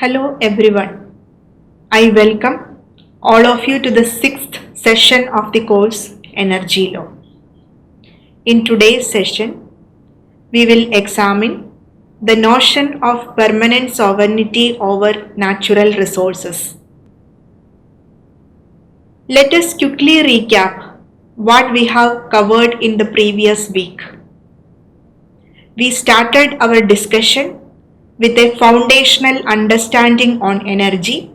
Hello everyone. I welcome all of you to the 6th session of the course Energy Law. In today's session, we will examine the notion of permanent sovereignty over natural resources. Let us quickly recap what we have covered in the previous week. We started our discussion with a foundational understanding on energy.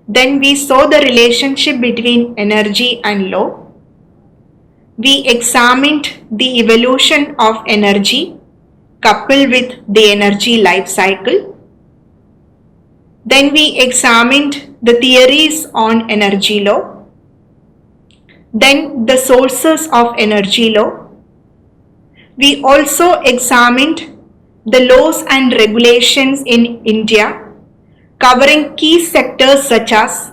Then we saw the relationship between energy and law. We examined the evolution of energy coupled with the energy life cycle. Then we examined the theories on energy law. Then the sources of energy law. We also examined the laws and regulations in India covering key sectors such as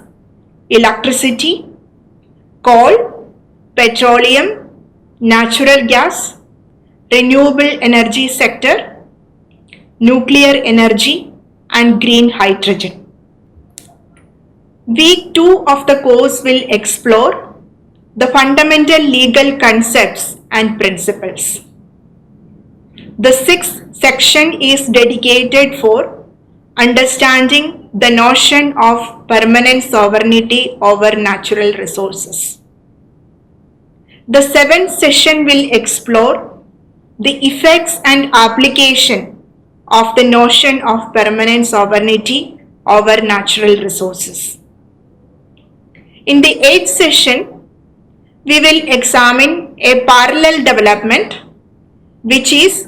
electricity, coal, petroleum, natural gas, renewable energy sector, nuclear energy and green hydrogen. Week 2 of the course will explore the fundamental legal concepts and principles. The 6th section is dedicated for understanding the notion of permanent sovereignty over natural resources. The 7th session will explore the effects and application of the notion of permanent sovereignty over natural resources. In the 8th session, we will examine a parallel development, which is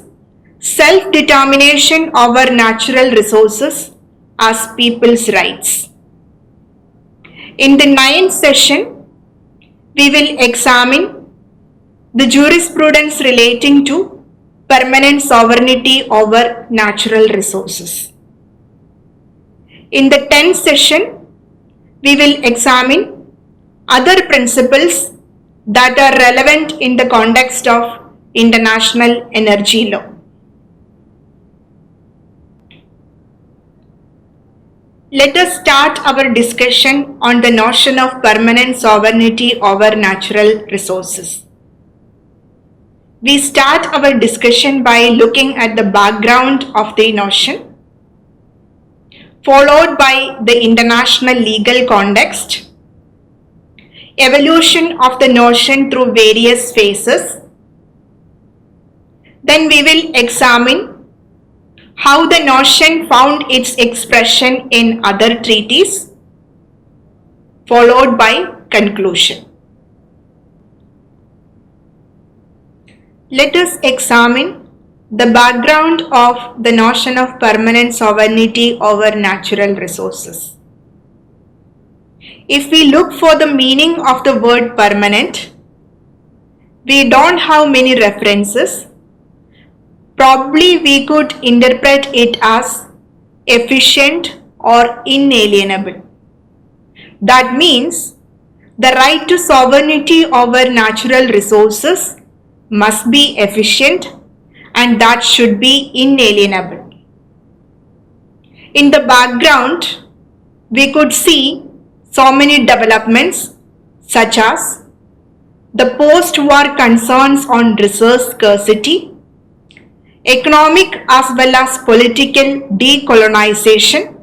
self-determination over natural resources as people's rights. In the 9th session, we will examine the jurisprudence relating to permanent sovereignty over natural resources. In the 10th session, we will examine other principles that are relevant in the context of international energy law. Let us start our discussion on the notion of permanent sovereignty over natural resources. We start our discussion by looking at the background of the notion, followed by the international legal context, evolution of the notion through various phases. Then we will examine how the notion found its expression in other treaties, followed by conclusion. Let us examine the background of the notion of permanent sovereignty over natural resources. If we look for the meaning of the word permanent, we don't have many references. Probably we could interpret it as efficient or inalienable. That means the right to sovereignty over natural resources must be efficient and that should be inalienable. In the background, we could see so many developments such as the post-war concerns on resource scarcity, economic as well as political decolonization,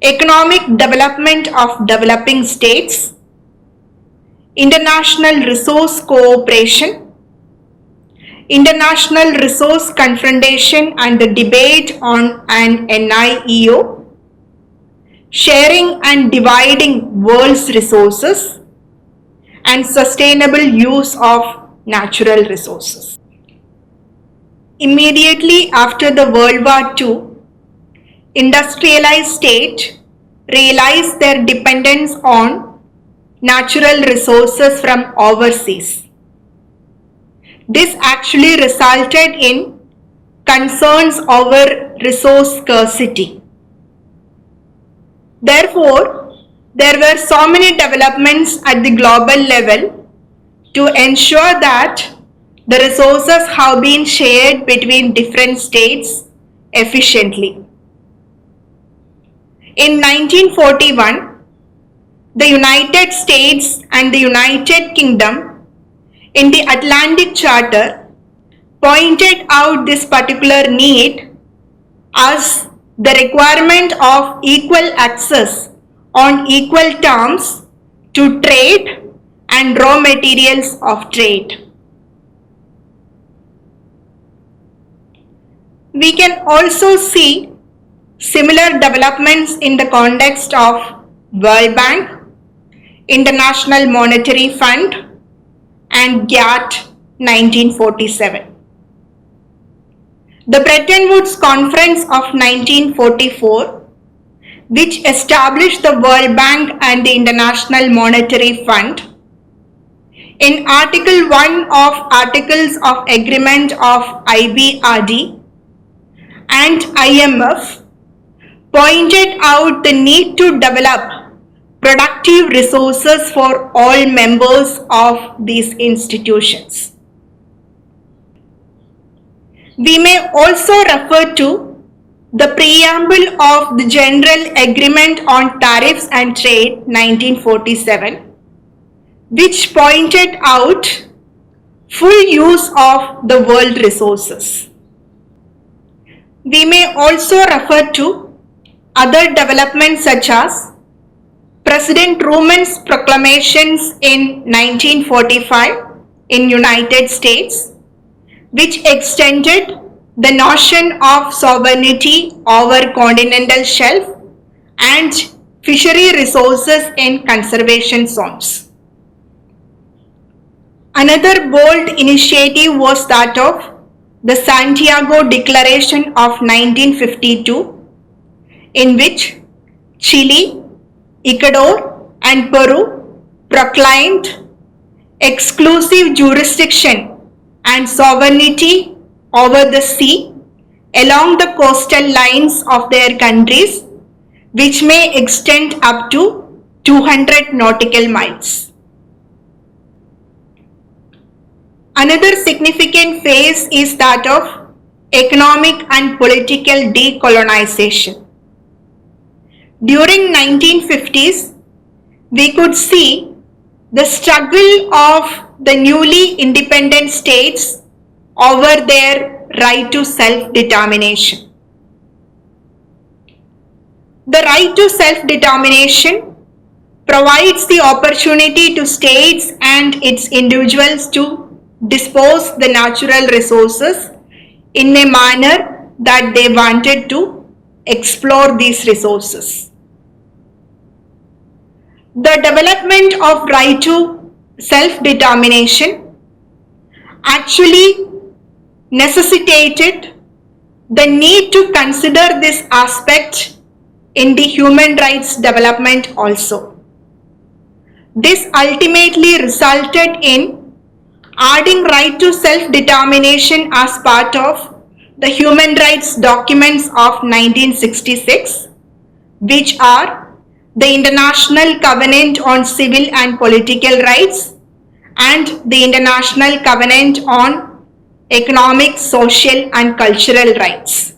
economic development of developing states, international resource cooperation, international resource confrontation and the debate on an NIEO, sharing and dividing world's resources, and sustainable use of natural resources. Immediately after the World War II, industrialized states realized their dependence on natural resources from overseas. This actually resulted in concerns over resource scarcity. Therefore, there were so many developments at the global level to ensure that the resources have been shared between different states efficiently. In 1941, the United States and the United Kingdom in the Atlantic Charter pointed out this particular need as the requirement of equal access on equal terms to trade and raw materials of trade. We can also see similar developments in the context of World Bank, International Monetary Fund, and GATT 1947. The Bretton Woods Conference of 1944, which established the World Bank and the International Monetary Fund, in Article 1 of Articles of Agreement of IBRD and IMF, pointed out the need to develop productive resources for all members of these institutions. We may also refer to the preamble of the General Agreement on Tariffs and Trade 1947, which pointed out full use of the world resources. We may also refer to other developments such as President Truman's proclamations in 1945 in United States, which extended the notion of sovereignty over continental shelf and fishery resources in conservation zones. Another bold initiative was that of the Santiago Declaration of 1952, in which Chile, Ecuador, and Peru proclaimed exclusive jurisdiction and sovereignty over the sea along the coastal lines of their countries, which may extend up to 200 nautical miles. Another significant phase is that of economic and political decolonization. During 1950s, we could see the struggle of the newly independent states over their right to self-determination. The right to self-determination provides the opportunity to states and its individuals to dispose the natural resources in a manner that they wanted to explore these resources. The development of right to self-determination actually necessitated the need to consider this aspect in the human rights development also. This ultimately resulted in adding right to self-determination as part of the human rights documents of 1966, which are the International Covenant on Civil and Political Rights and the International Covenant on Economic, Social and Cultural Rights.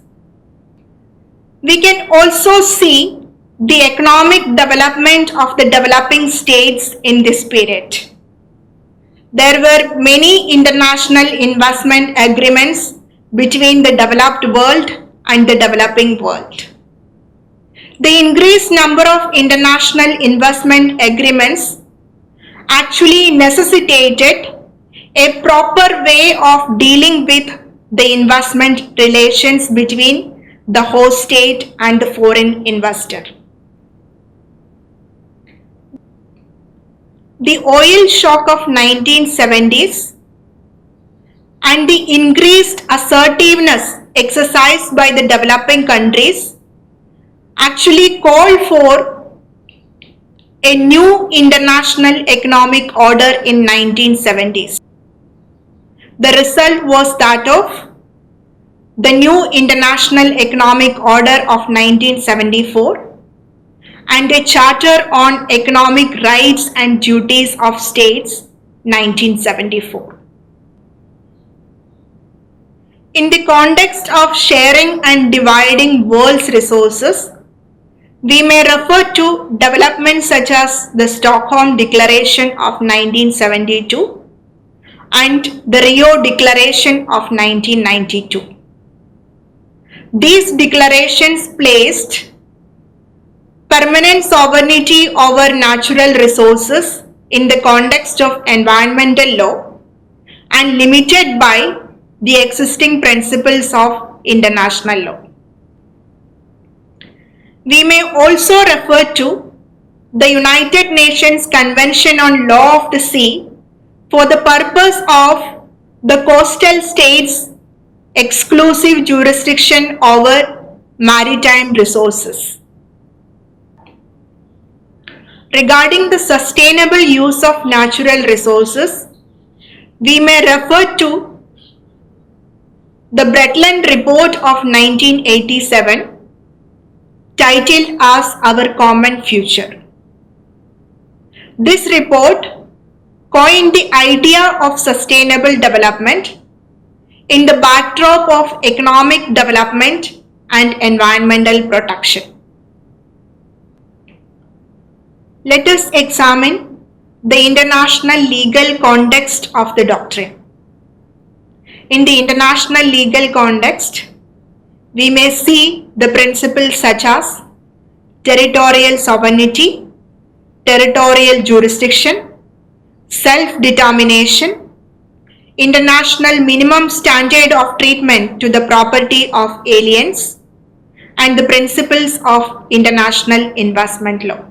We can also see the economic development of the developing states in this period. There were many international investment agreements between the developed world and the developing world. The increased number of international investment agreements actually necessitated a proper way of dealing with the investment relations between the host state and the foreign investor. The oil shock of 1970s and the increased assertiveness exercised by the developing countries actually called for a new international economic order in 1970s. The result was that of the new international economic order of 1974 and a Charter on Economic Rights and Duties of States 1974. In the context of sharing and dividing world's resources, We may refer to developments such as the Stockholm Declaration of 1972 and the Rio Declaration of 1992. These declarations placed permanent sovereignty over natural resources in the context of environmental law and limited by the existing principles of international law. We may also refer to the United Nations Convention on Law of the Sea for the purpose of the coastal states' exclusive jurisdiction over maritime resources. Regarding the sustainable use of natural resources, we may refer to the Brundtland Report of 1987 titled as Our Common Future. This report coined the idea of sustainable development in the backdrop of economic development and environmental protection. Let us examine the international legal context of the doctrine. In the international legal context, we may see the principles such as territorial sovereignty, territorial jurisdiction, self-determination, international minimum standard of treatment to the property of aliens, and the principles of international investment law.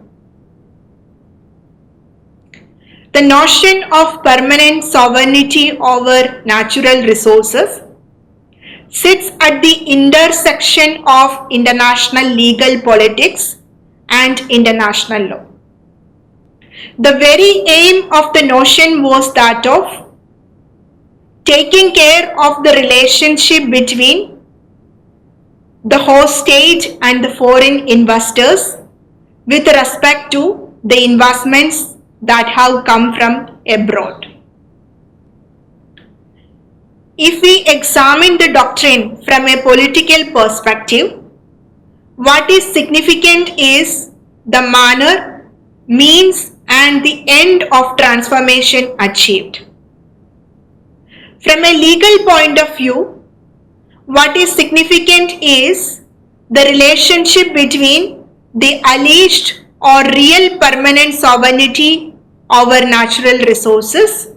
The notion of permanent sovereignty over natural resources sits at the intersection of international legal politics and international law. The very aim of the notion was that of taking care of the relationship between the host state and the foreign investors with respect to the investments that have come from abroad. If we examine the doctrine from a political perspective, what is significant is the manner, means, and the end of transformation achieved. From a legal point of view, what is significant is the relationship between the alleged or real permanent sovereignty over natural resources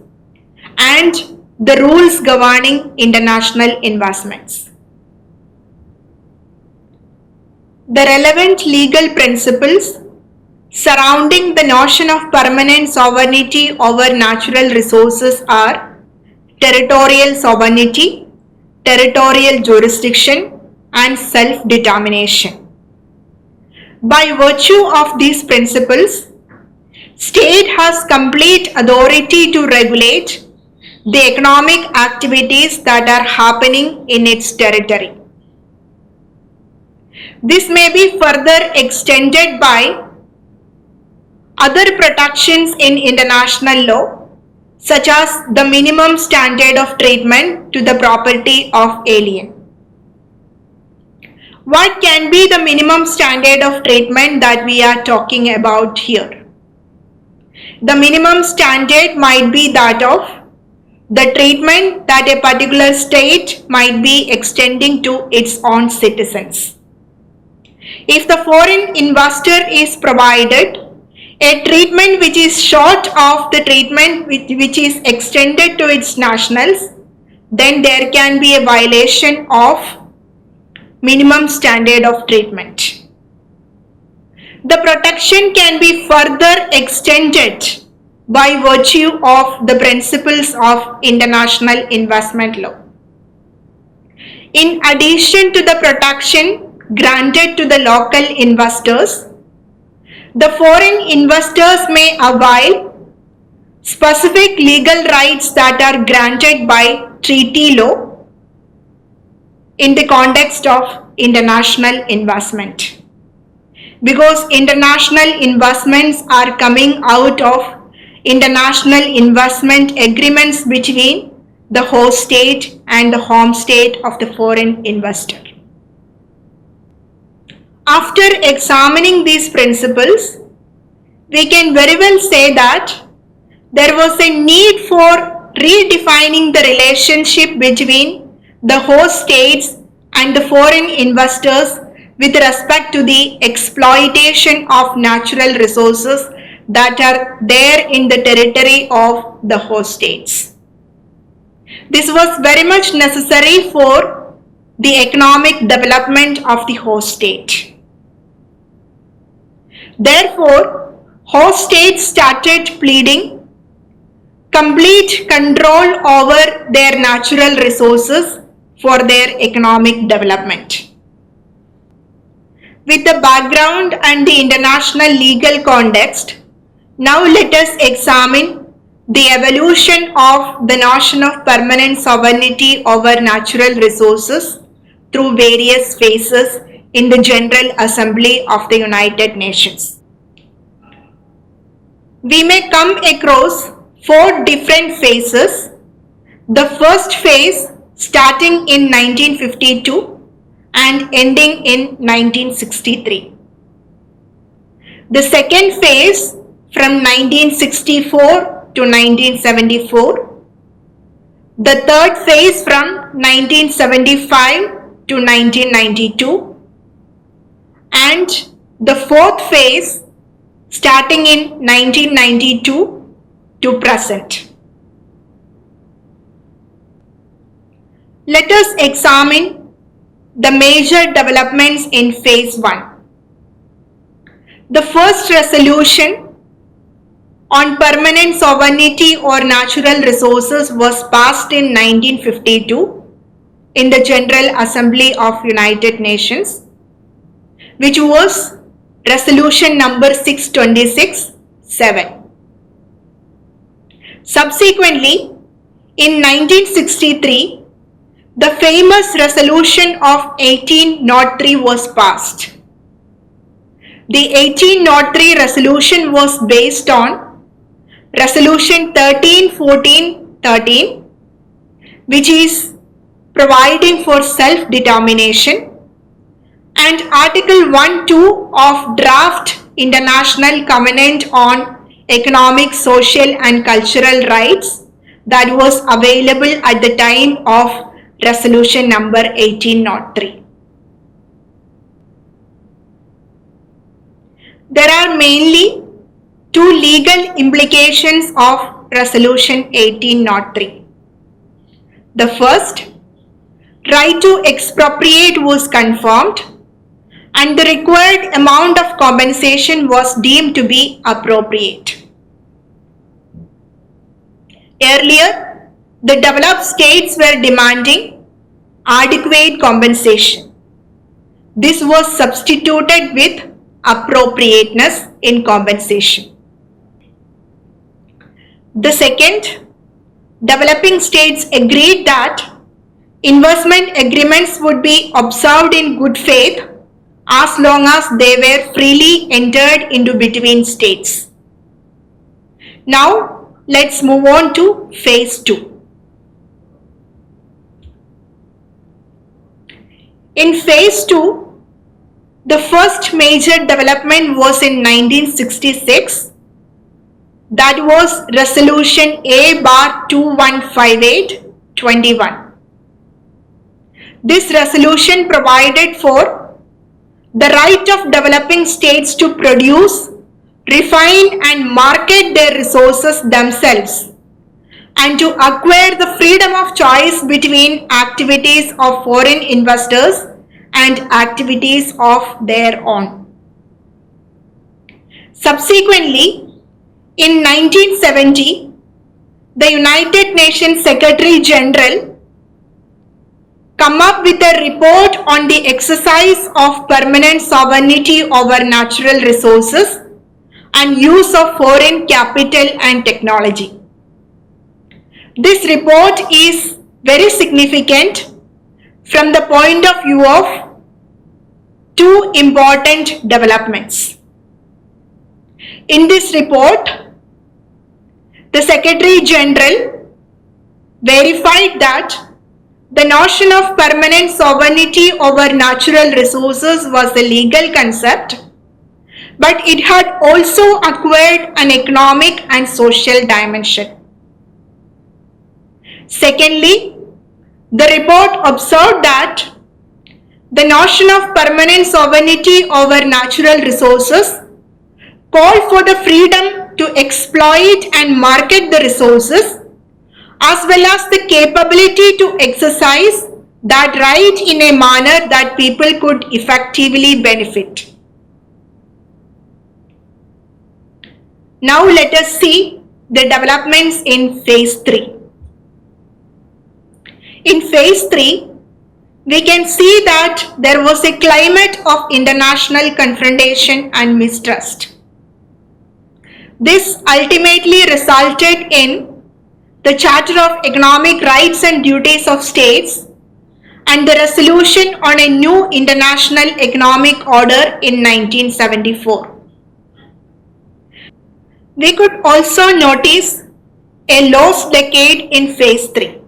and the rules governing international investments. The relevant legal principles surrounding the notion of permanent sovereignty over natural resources are territorial sovereignty, territorial jurisdiction, and self-determination. By virtue of these principles, state has complete authority to regulate the economic activities that are happening in its territory. This may be further extended by other protections in international law, such as the minimum standard of treatment to the property of alien. What can be the minimum standard of treatment that we are talking about here? The minimum standard might be that of the treatment that a particular state might be extending to its own citizens. If the foreign investor is provided a treatment which is short of the treatment which is extended to its nationals, then there can be a violation of minimum standard of treatment. The protection can be further extended by virtue of the principles of international investment law. In addition to the protection granted to the local investors, the foreign investors may avail specific legal rights that are granted by treaty law in the context of international investment. Because international investments are coming out of international investment agreements between the host state and the home state of the foreign investor. After examining these principles, we can very well say that there was a need for redefining the relationship between the host states and the foreign investors with respect to the exploitation of natural resources that are there in the territory of the host states. This was very much necessary for the economic development of the host state. Therefore, host states started pleading complete control over their natural resources for their economic development. With the background and the international legal context, now let us examine the evolution of the notion of permanent sovereignty over natural resources through various phases in the General Assembly of the United Nations. We may come across 4 different phases. The first phase starting in 1952 and ending in 1963. The second phase from 1964 to 1974. The third phase from 1975 to 1992. And the fourth phase starting in 1992 to present. Let us examine the major developments in phase 1. The first resolution on permanent sovereignty or natural resources was passed in 1952 in the General Assembly of United Nations, which was resolution number 626-7. Subsequently, in 1963, the famous resolution of 1803 was passed. The 1803 resolution was based on resolution 13-14-13, which is providing for self-determination, and article 1-2 of draft International Covenant on Economic, Social and Cultural Rights that was available at the time of resolution number 1803. There are mainly 2 legal implications of resolution 1803. The first, right to expropriate was confirmed and the required amount of compensation was deemed to be appropriate. Earlier, the developed states were demanding adequate compensation. This was substituted with appropriateness in compensation. The second, developing states agreed that investment agreements would be observed in good faith as long as they were freely entered into between states. Now, let's move on to phase 2. In phase 2, the first major development was in 1966. That was resolution A/2158-21. This resolution provided for the right of developing states to produce, refine and market their resources themselves and to acquire the freedom of choice between activities of foreign investors and activities of their own. Subsequently, in 1970, the United Nations Secretary General come up with a report on the exercise of permanent sovereignty over natural resources and use of foreign capital and technology. This report is very significant from the point of view of 2 important developments. In this report, the Secretary General verified that The notion of permanent sovereignty over natural resources was a legal concept, but it had also acquired an economic and social dimension. Secondly, the report observed that the notion of permanent sovereignty over natural resources called for the freedom to exploit and market the resources, as well as the capability to exercise that right in a manner that people could effectively benefit. Now let us see the developments in phase 3. In phase 3, we can see that there was a climate of international confrontation and mistrust. This ultimately resulted in the Charter of Economic Rights and Duties of States and the resolution on a new international economic order in 1974. We could also notice a lost decade in phase 3.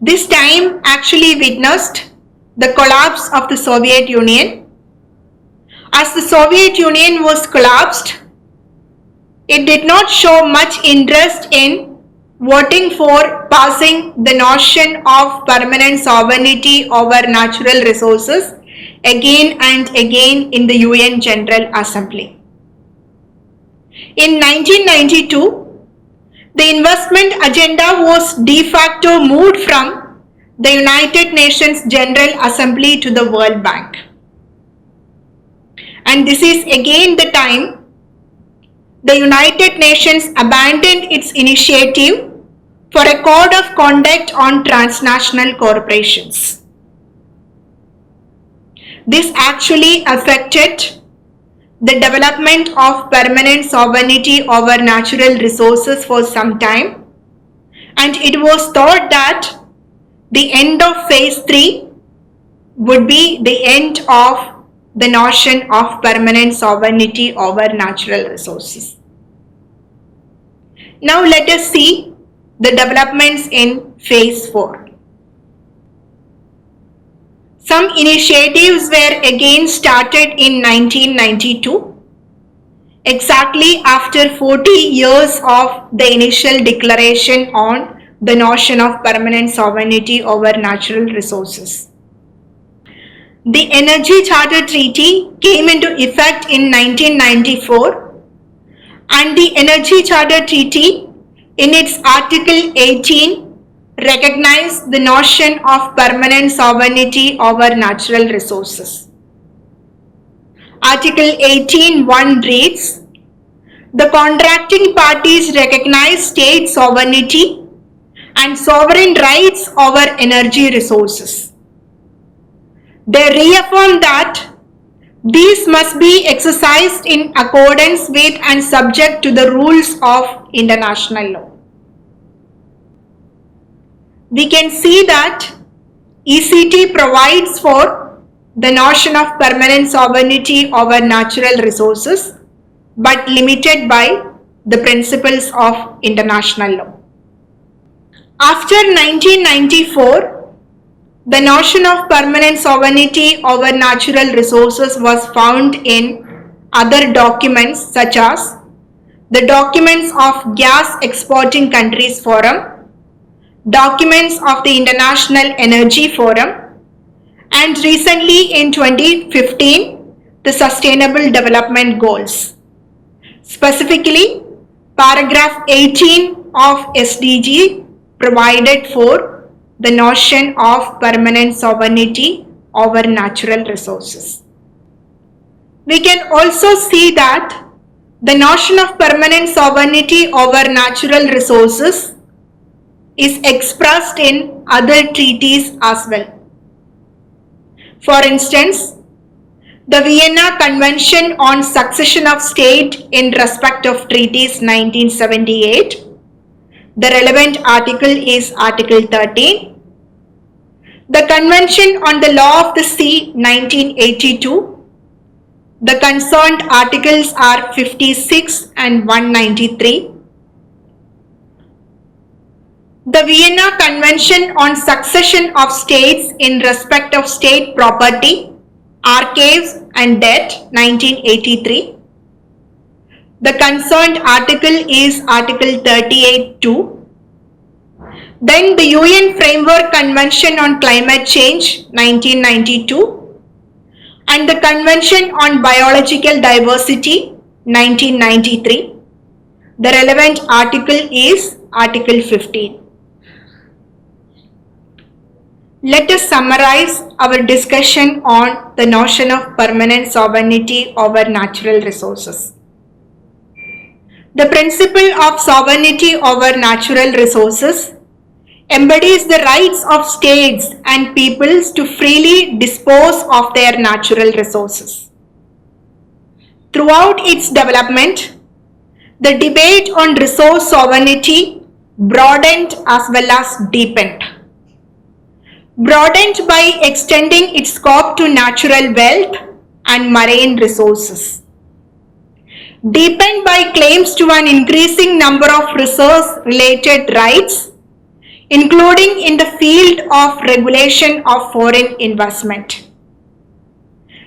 This time actually witnessed the collapse of the Soviet Union. As the Soviet Union was collapsed, it did not show much interest in voting for passing the notion of permanent sovereignty over natural resources again and again in the UN General Assembly. In 1992, the investment agenda was de facto moved from the United Nations General Assembly to the World Bank. And this is again the time the United Nations abandoned its initiative for a code of conduct on transnational corporations. This actually affected the development of permanent sovereignty over natural resources for some time, and it was thought that the end of phase 3 would be the end of the notion of permanent sovereignty over natural resources. Now let us see the developments in phase 4. Some initiatives were again started in 1992, exactly after 40 years of the initial declaration on the notion of permanent sovereignty over natural resources. The Energy Charter Treaty came into effect in 1994, and the Energy Charter Treaty in its Article 18 recognized the notion of permanent sovereignty over natural resources. Article 18(1) reads, "The contracting parties recognize state sovereignty and sovereign rights over energy resources. They reaffirm that these must be exercised in accordance with and subject to the rules of international law." We can see that ECT provides for the notion of permanent sovereignty over natural resources, but limited by the principles of international law. After 1994, the notion of permanent sovereignty over natural resources was found in other documents such as the documents of Gas Exporting Countries Forum, documents of the International Energy Forum, and recently in 2015, the Sustainable Development Goals. Specifically, paragraph 18 of SDG provided for the notion of permanent sovereignty over natural resources. We can also see that the notion of permanent sovereignty over natural resources is expressed in other treaties as well. For instance, the Vienna Convention on Succession of State in respect of Treaties 1978, the relevant article is Article 13. The Convention on the Law of the Sea 1982, the concerned articles are 56 and 193. The Vienna Convention on Succession of States in Respect of State Property, Archives and Debt, 1983. The concerned article is Article 38(2). Then the UN Framework Convention on Climate Change, 1992. And the Convention on Biological Diversity, 1993. The relevant article is Article 15. Let us summarize our discussion on the notion of permanent sovereignty over natural resources. The principle of sovereignty over natural resources embodies the rights of states and peoples to freely dispose of their natural resources. Throughout its development, the debate on resource sovereignty broadened as well as deepened. Broadened by extending its scope to natural wealth and marine resources. Deepened by claims to an increasing number of resource-related rights, including in the field of regulation of foreign investment.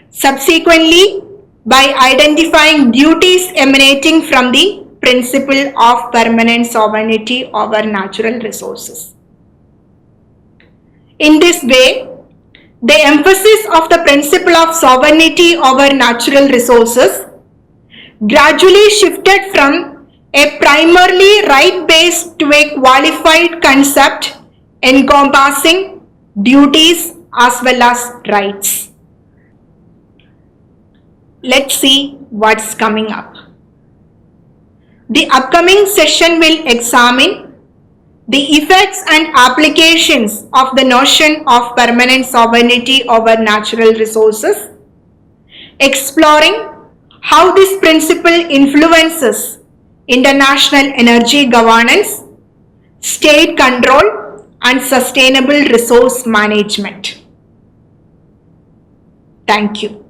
Subsequently, by identifying duties emanating from the principle of permanent sovereignty over natural resources. In this way, the emphasis of the principle of sovereignty over natural resources gradually shifted from a primarily right-based to a qualified concept encompassing duties as well as rights. Let's see what's coming up. The upcoming session will examine the effects and applications of the notion of permanent sovereignty over natural resources, exploring how this principle influences international energy governance, state control, and sustainable resource management. Thank you.